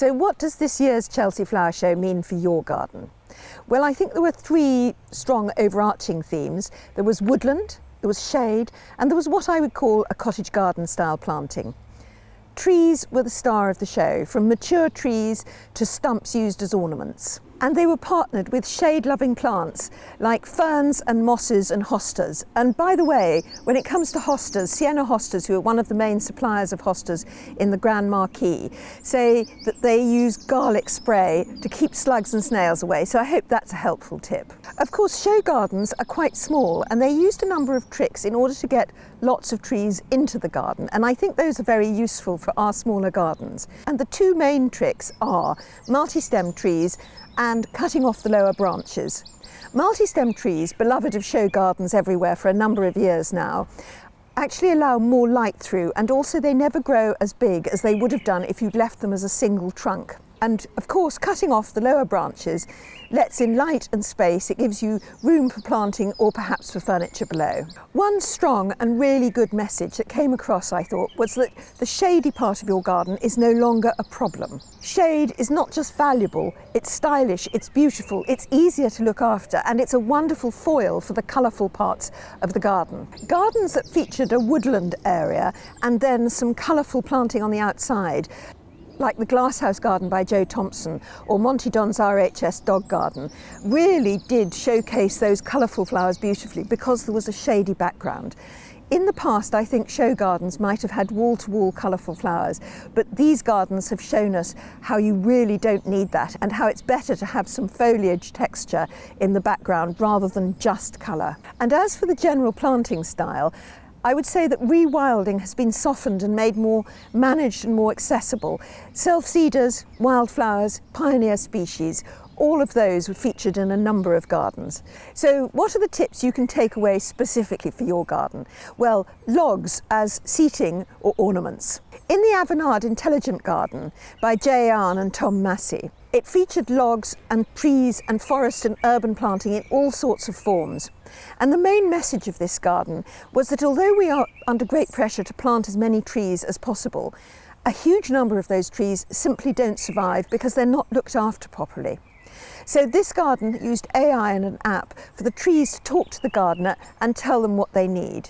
So what does this year's Chelsea Flower Show mean for your garden? Well, I think there were three strong overarching themes. There was woodland, there was shade, and there was what I would call a cottage garden style planting. Trees were the star of the show, from mature trees to stumps used as ornaments. And they were partnered with shade-loving plants like ferns and mosses and hostas. And by the way, when it comes to hostas, Sienna Hostas, who are one of the main suppliers of hostas in the Grand Marquis, say that they use garlic spray to keep slugs and snails away. So I hope that's a helpful tip. Of course, show gardens are quite small and they used a number of tricks in order to get lots of trees into the garden. And I think those are very useful for our smaller gardens. And the two main tricks are multi-stem trees and cutting off the lower branches. Multi-stem trees, beloved of show gardens everywhere for a number of years now, actually allow more light through, and also they never grow as big as they would have done if you'd left them as a single trunk. And of course, cutting off the lower branches lets in light and space. It gives you room for planting or perhaps for furniture below. One strong and really good message that came across, I thought, was that the shady part of your garden is no longer a problem. Shade is not just valuable, it's stylish, it's beautiful, it's easier to look after, and it's a wonderful foil for the colourful parts of the garden. Gardens that featured a woodland area and then some colourful planting on the outside, like the Glasshouse Garden by Joe Thompson or Monty Don's RHS Dog Garden, really did showcase those colourful flowers beautifully because there was a shady background. In the past, I think show gardens might have had wall-to-wall colourful flowers, but these gardens have shown us how you really don't need that and how it's better to have some foliage texture in the background rather than just colour. And as for the general planting style, I would say that rewilding has been softened and made more managed and more accessible. Self-seeders, wildflowers, pioneer species, all of those were featured in a number of gardens. So what are the tips you can take away specifically for your garden? Well, logs as seating or ornaments. In the Avenard Intelligent Garden by Jay Arn and Tom Massey, it featured logs and trees and forest and urban planting in all sorts of forms. And the main message of this garden was that although we are under great pressure to plant as many trees as possible, a huge number of those trees simply don't survive because they're not looked after properly. So this garden used AI and an app for the trees to talk to the gardener and tell them what they need.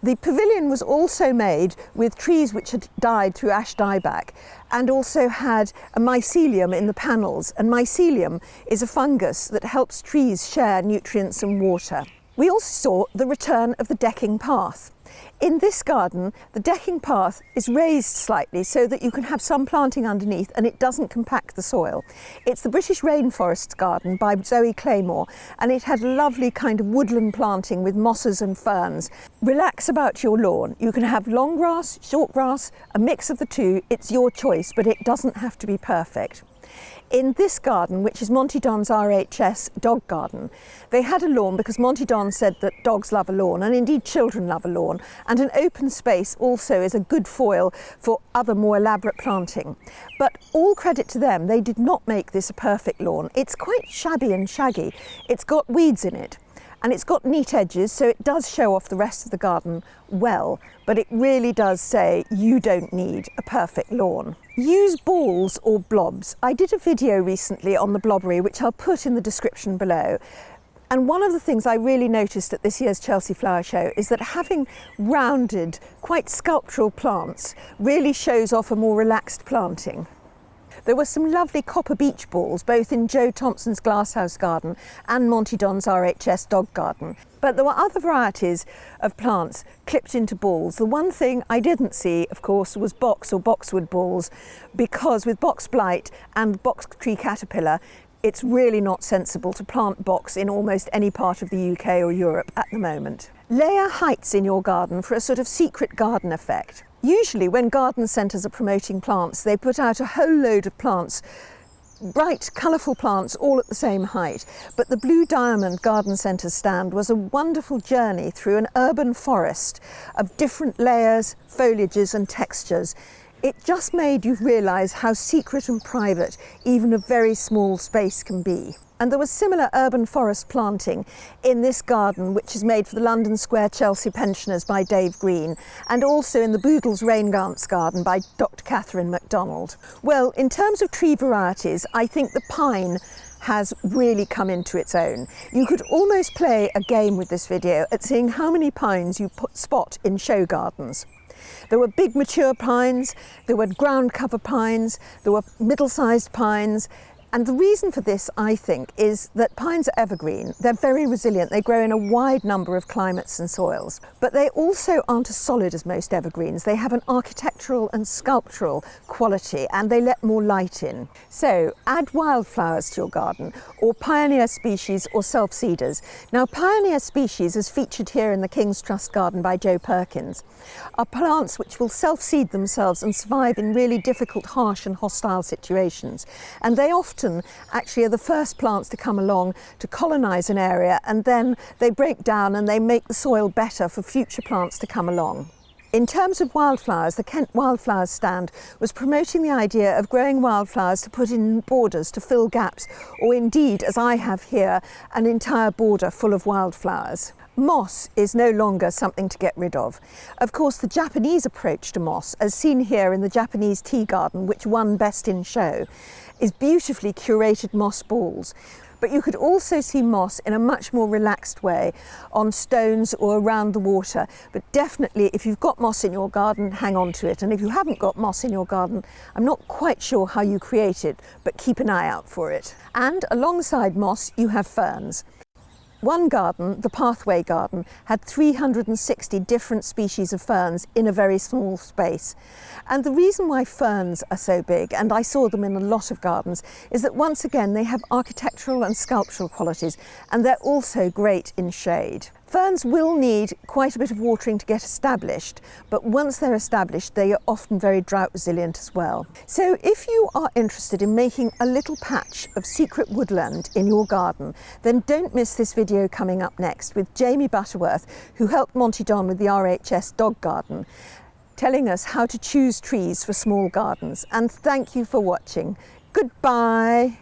The pavilion was also made with trees which had died through ash dieback and also had a mycelium in the panels, and mycelium is a fungus that helps trees share nutrients and water. We also saw the return of the decking path. In this garden, the decking path is raised slightly so that you can have some planting underneath and it doesn't compact the soil. It's the British Rainforests Garden by Zoe Claymore, and it had a lovely kind of woodland planting with mosses and ferns. Relax about your lawn. You can have long grass, short grass, a mix of the two. It's your choice, but it doesn't have to be perfect. In this garden, which is Monty Don's RHS Dog Garden, they had a lawn because Monty Don said that dogs love a lawn, and indeed children love a lawn, and an open space also is a good foil for other more elaborate planting. But all credit to them, they did not make this a perfect lawn. It's quite shabby and shaggy. It's got weeds in it. And it's got neat edges, so it does show off the rest of the garden well, but it really does say you don't need a perfect lawn. Use balls or blobs. I did a video recently on the blobbery, which I'll put in the description below. And one of the things I really noticed at this year's Chelsea Flower Show is that having rounded, quite sculptural plants really shows off a more relaxed planting. There were some lovely copper beech balls, both in Joe Thompson's Glasshouse Garden and Monty Don's RHS Dog Garden. But there were other varieties of plants clipped into balls. The one thing I didn't see, of course, was box or boxwood balls, because with box blight and box tree caterpillar, it's really not sensible to plant box in almost any part of the UK or Europe at the moment. Layer heights in your garden for a sort of secret garden effect. Usually when garden centres are promoting plants, they put out a whole load of plants, bright, colourful plants, all at the same height. But the Blue Diamond Garden Centre stand was a wonderful journey through an urban forest of different layers, foliages and textures. It just made you realise how secret and private even a very small space can be. And there was similar urban forest planting in this garden, which is made for the London Square Chelsea pensioners by Dave Green, and also in the Boodles Rain Dance Garden by Dr. Catherine MacDonald. Well, in terms of tree varieties, I think the pine has really come into its own. You could almost play a game with this video at seeing how many pines you spot in show gardens. There were big mature pines, there were ground cover pines, there were middle-sized pines. And the reason for this, I think, is that pines are evergreen. They're very resilient. They grow in a wide number of climates and soils. But they also aren't as solid as most evergreens. They have an architectural and sculptural quality, and they let more light in. So add wildflowers to your garden, or pioneer species or self-seeders. Now, pioneer species, as featured here in the King's Trust Garden by Joe Perkins, are plants which will self-seed themselves and survive in really difficult, harsh and hostile situations. And they often actually are the first plants to come along to colonise an area, and then they break down and they make the soil better for future plants to come along. In terms of wildflowers, the Kent Wildflowers stand was promoting the idea of growing wildflowers to put in borders to fill gaps, or indeed, as I have here, an entire border full of wildflowers. Moss is no longer something to get rid of. Of course, the Japanese approach to moss, as seen here in the Japanese tea garden, which won Best in Show, is beautifully curated moss balls. But you could also see moss in a much more relaxed way on stones or around the water. But definitely, if you've got moss in your garden, hang on to it. And if you haven't got moss in your garden, I'm not quite sure how you create it, but keep an eye out for it. And alongside moss, you have ferns. One garden, the Pathway Garden, had 360 different species of ferns in a very small space. And the reason why ferns are so big, and I saw them in a lot of gardens, is that once again they have architectural and sculptural qualities, and they're also great in shade. Ferns will need quite a bit of watering to get established, but once they're established, they are often very drought resilient as well. So if you are interested in making a little patch of secret woodland in your garden, then don't miss this video coming up next with Jamie Butterworth, who helped Monty Don with the RHS Dog Garden, telling us how to choose trees for small gardens. And thank you for watching. Goodbye.